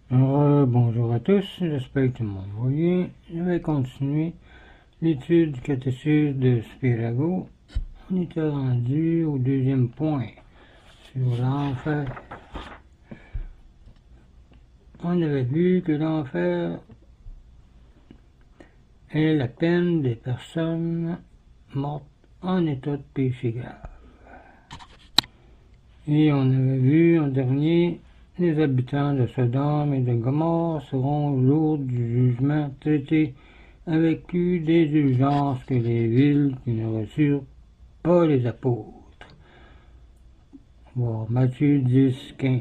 Bonjour à tous, j'espère que tout le monde va bien. Je vais continuer l'étude du catéchisme de Spirago. On était rendu au deuxième point sur l'enfer. On avait vu que l'enfer est la peine des personnes mortes en état de péché grave. Et on avait vu en dernier, les habitants de Sodome et de Gomorrhe seront au jour du jugement traités avec plus d'indulgence que les villes qui ne reçurent pas les apôtres. Voir Matthieu 10, 15.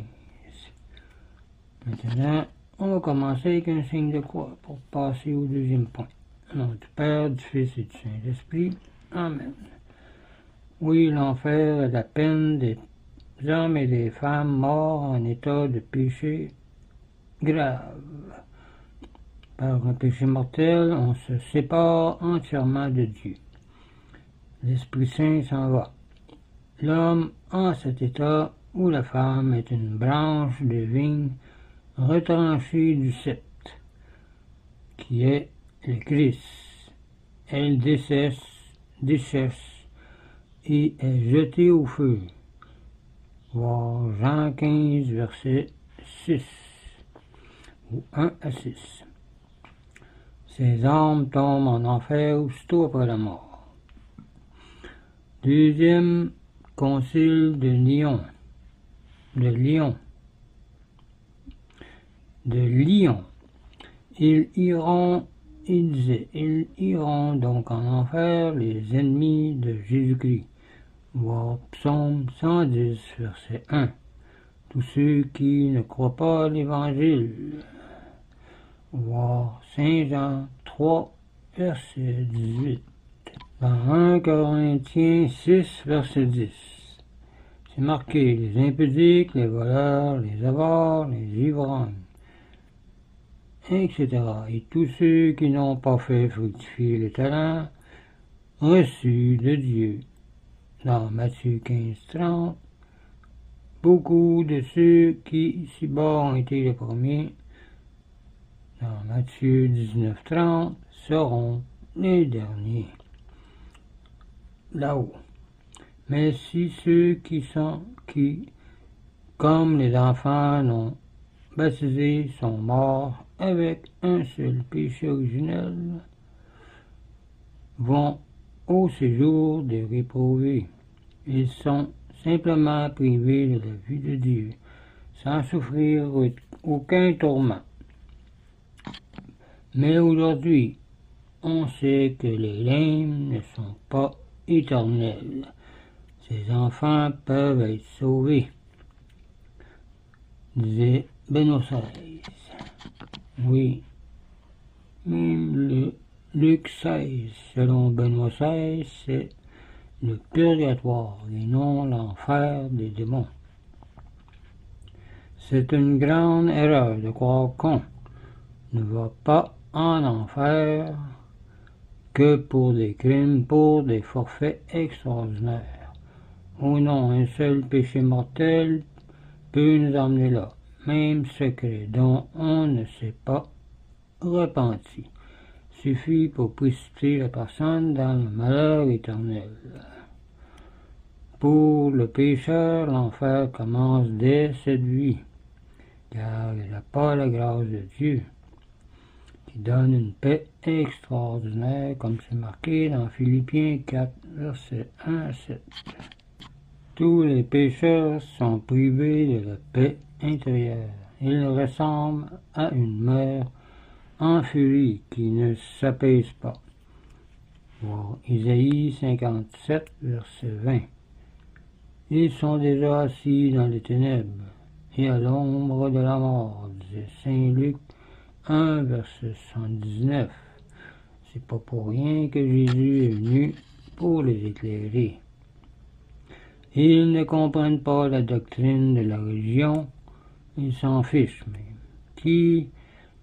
Maintenant, on va commencer avec un signe de croix pour passer au deuxième point. Au nom du Père, du Fils et du Saint-Esprit. Amen. Oui, l'enfer est la peine des hommes et des femmes morts en état de péché grave. Par un péché mortel, on se sépare entièrement de Dieu. L'Esprit Saint s'en va. L'homme, en cet état où la femme est une branche de vigne retranchée du cep, qui est le Christ. Elle décesse et est jetée au feu. Voir Jean 15, verset 6, ou 1 à 6. Ces âmes tombent en enfer aussitôt après la mort. Deuxième concile de Lyon. Ils iront donc en enfer les ennemis de Jésus-Christ. Voir Psaume 110, verset 1. Tous ceux qui ne croient pas à l'Évangile. Voir Saint Jean 3, verset 18. Dans 1 Corinthiens 6, verset 10. C'est marqué les impudiques, les voleurs, les avares, les ivrognes, etc. Et tous ceux qui n'ont pas fait fructifier le talent reçu de Dieu. Dans Matthieu 15, 30, beaucoup de ceux qui ici-bas ont été les premiers, dans Matthieu 19, 30, seront les derniers. Là-haut. Mais si ceux qui, comme les enfants non baptisés, sont morts avec un seul péché originel, vont au séjour des réprouvés. Ils sont simplement privés de la vie de Dieu, sans souffrir aucun tourment. Mais aujourd'hui, on sait que les limbes ne sont pas éternels. Ces enfants peuvent être sauvés, disait Benoît XVI. Oui, même le Luc 16, selon Benoît XVI, c'est le purgatoire et non l'enfer des démons. C'est une grande erreur de croire qu'on ne va pas en enfer que pour des crimes, pour des forfaits extraordinaires. Oh non, un seul péché mortel peut nous emmener là, même secret dont on ne s'est pas repenti, suffit pour précipiter la personne dans le malheur éternel. Pour le pécheur, l'enfer commence dès cette vie, car il n'a pas la grâce de Dieu, qui donne une paix extraordinaire, comme c'est marqué dans Philippiens 4, versets 1 à 7. Tous les pécheurs sont privés de la paix intérieure. Ils ressemblent à une mer en furie qui ne s'apaise pas. Voir Isaïe 57, verset 20. Ils sont déjà assis dans les ténèbres et à l'ombre de la mort, disait Saint Luc 1, verset 79. C'est pas pour rien que Jésus est venu pour les éclairer. Ils ne comprennent pas la doctrine de la religion, ils s'en fichent même, qui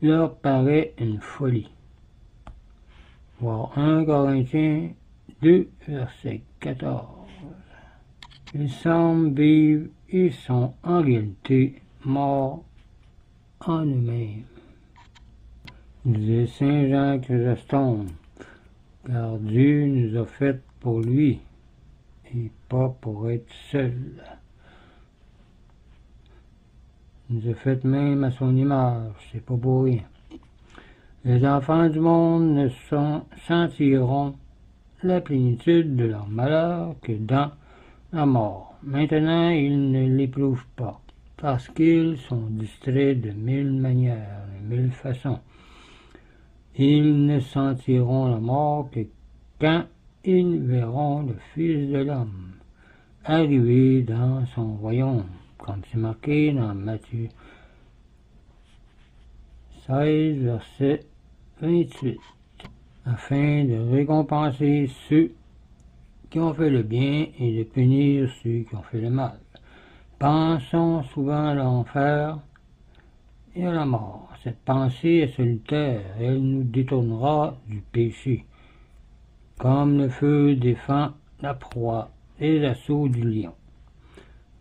leur paraît une folie. Voir 1 Corinthiens 2, verset 14. Ils semblent vivre et sont en réalité morts en nous-mêmes. Disait Saint Jean Chrysostome, car Dieu nous a fait pour lui, et pas pour être seul. Il nous a fait même à son image, c'est pas pour rien. Les enfants du monde ne sentiront la plénitude de leur malheur que dans la mort. Maintenant, ils ne l'éprouvent pas, parce qu'ils sont distraits de 1000 manières, de 1000 façons. Ils ne sentiront la mort que quand ils verront le Fils de l'homme arriver dans son royaume, comme c'est marqué dans Matthieu 16, verset 28, afin de récompenser ceux qui ont fait le bien et de punir ceux qui ont fait le mal. Pensons souvent à l'enfer et à la mort. Cette pensée est solitaire, elle nous détournera du péché, comme le feu défend la proie des assauts du lion.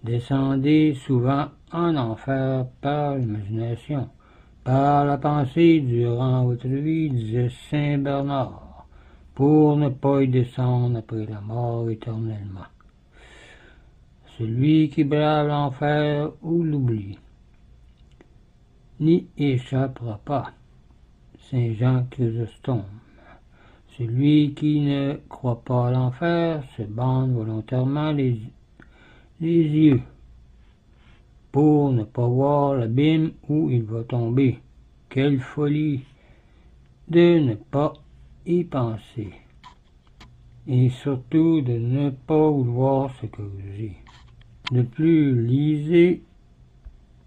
Descendez souvent en enfer par l'imagination, par la pensée durant votre vie, disait saint Bernard, pour ne pas y descendre après la mort éternellement. Celui qui brave l'enfer ou l'oubli n'y échappera pas. Saint Jean Chrysostome. Celui qui ne croit pas à l'enfer se bande volontairement les yeux pour ne pas voir l'abîme où il va tomber. Quelle folie de ne pas y penser, et surtout de ne pas vouloir se corriger. De plus, lisez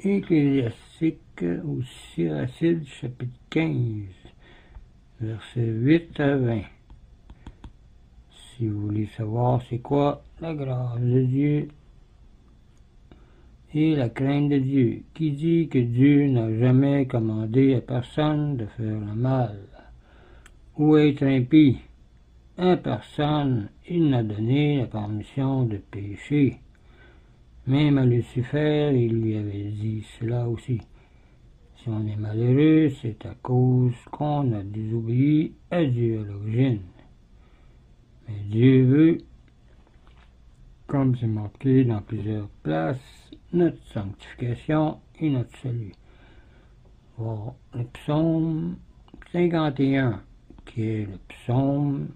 Ecclésiastique au Siracide, chapitre 15, versets 8 à 20. Si vous voulez savoir c'est quoi la grâce de Dieu et la crainte de Dieu, qui dit que Dieu n'a jamais commandé à personne de faire le mal ou être impie. À personne il n'a donné la permission de pécher. Même à Lucifer, il lui avait dit cela aussi. Si on est malheureux, c'est à cause qu'on a désobéi à Dieu à l'origine. Mais Dieu veut, comme c'est marqué dans plusieurs places, notre sanctification et notre salut. Voir le psaume 51, qui est le psaume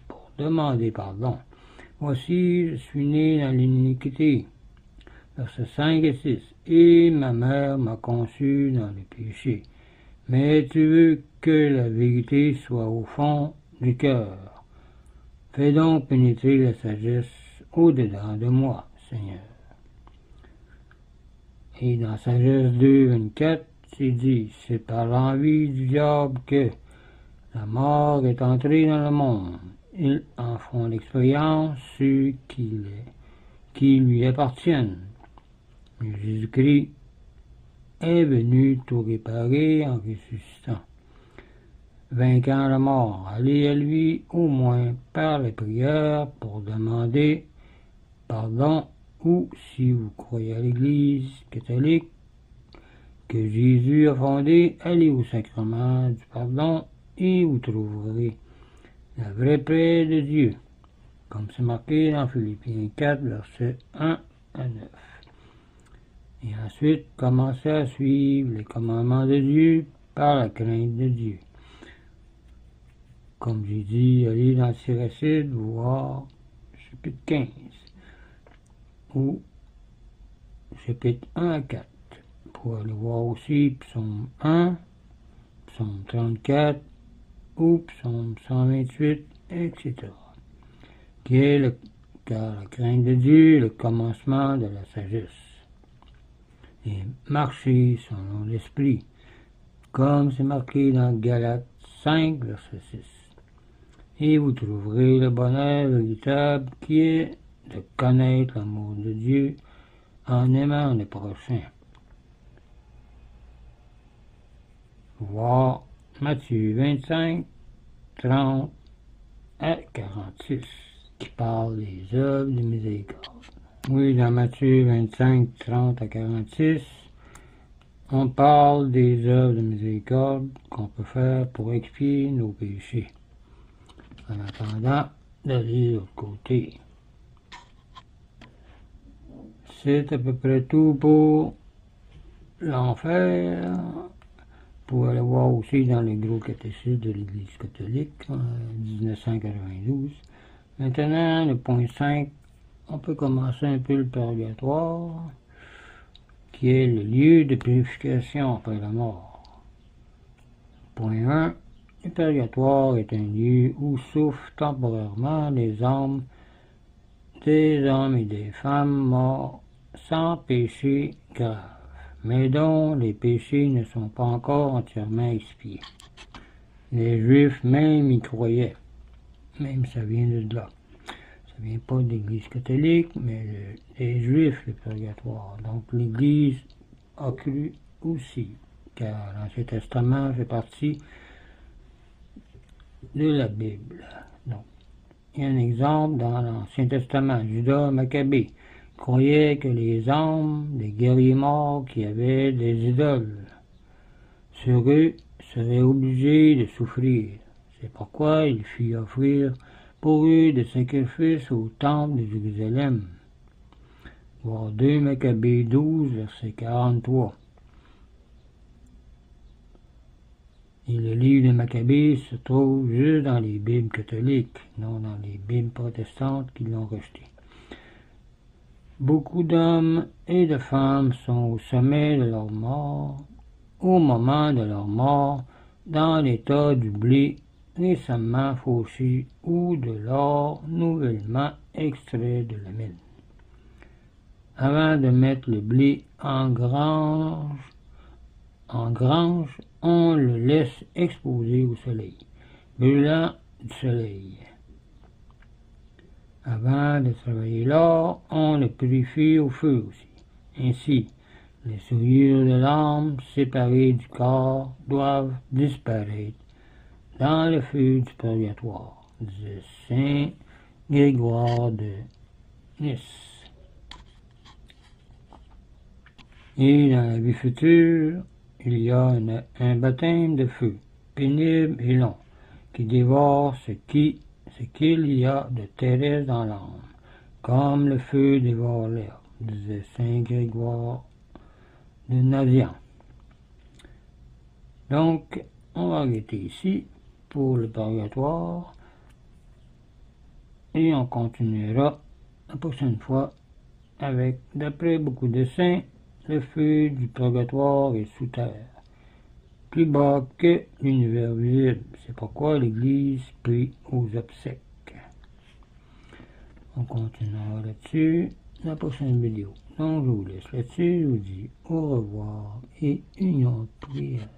pour demander pardon. Voici, je suis né dans l'iniquité. Versets 5 et 6. Et ma mère m'a conçu dans le péché. Mais tu veux que la vérité soit au fond du cœur. Fais donc pénétrer la sagesse au-dedans de moi, Seigneur. Et dans Sagesse 2, 24, c'est dit, c'est par l'envie du diable que la mort est entrée dans le monde. Ils en font l'expérience, ceux qui lui appartiennent. Mais Jésus-Christ est venu tout réparer en ressuscitant, vainquant la mort. Allez à lui au moins par les prières pour demander pardon, ou si vous croyez à l'Église catholique que Jésus a fondée, allez au sacrement du pardon et vous trouverez la vraie paix de Dieu, comme c'est marqué dans Philippiens 4, versets 1 à 9. Et ensuite, commencez à suivre les commandements de Dieu par la crainte de Dieu. Comme j'ai dit, allez dans Siracide voir chapitre 15, ou chapitre 1 à 4, pour aller voir aussi psaume 1, psaume 34, ou psaume 128, etc. Car la crainte de Dieu est le commencement de la sagesse. Et marcher selon l'esprit, comme c'est marqué dans Galates 5, verset 6. Et vous trouverez le bonheur véritable qui est de connaître l'amour de Dieu en aimant le prochain. Voir Matthieu 25, 30 à 46, qui parle des œuvres de miséricorde. Oui, dans Matthieu 25, 30 à 46, on parle des œuvres de miséricorde qu'on peut faire pour expier nos péchés. En attendant d'aller de l'autre côté. C'est à peu près tout pour l'enfer. Vous pouvez aller voir aussi dans les gros catéchismes de l'Église catholique, 1992. Maintenant, le point 5, on peut commencer un peu le purgatoire, qui est le lieu de purification après la mort. Point 1. Le purgatoire est un lieu où souffrent temporairement les âmes des hommes et des femmes morts sans péché grave, mais dont les péchés ne sont pas encore entièrement expiés. Les Juifs même y croyaient, même ça vient de là. Ça vient pas de l'Église catholique, mais les Juifs, le purgatoire. Donc l'Église a cru aussi, car l'Ancien Testament fait partie de la Bible. Donc, il y a un exemple dans l'Ancien Testament. Judas Maccabée croyait que les âmes des guerriers morts qui avaient des idoles sur eux seraient obligés de souffrir. C'est pourquoi il fit offrir pour eux des sacrifices au temple de Jérusalem. Voir 2 Maccabées 12, verset 43. Et le livre de Maccabée se trouve juste dans les Bibles catholiques, non dans les Bibles protestantes qui l'ont rejeté. Beaucoup d'hommes et de femmes sont au sommet de leur mort, au moment de leur mort, dans l'état du blé récemment fauché ou de l'or nouvellement extrait de la mine. Avant de mettre le blé en grange, on le laisse exposer au soleil, brûlant du soleil. Avant de travailler l'or, on le purifie au feu aussi. Ainsi, les souillures de l'âme séparées du corps doivent disparaître dans le feu du purgatoire, disait Saint Grégoire de Nice. Et dans la vie future, il y a un baptême de feu, pénible et long, qui dévore ce qu'il y a de terrestre dans l'âme, comme le feu dévore l'herbe, disait Saint Grégoire de Nazian. Donc, on va arrêter ici pour le purgatoire et on continuera la prochaine fois avec, d'après beaucoup de saints, le feu du purgatoire est sous terre, plus bas que l'univers visible. C'est pourquoi l'Église prie aux obsèques. On continuera là-dessus la prochaine vidéo. Donc je vous laisse là-dessus, je vous dis au revoir et une autre prière.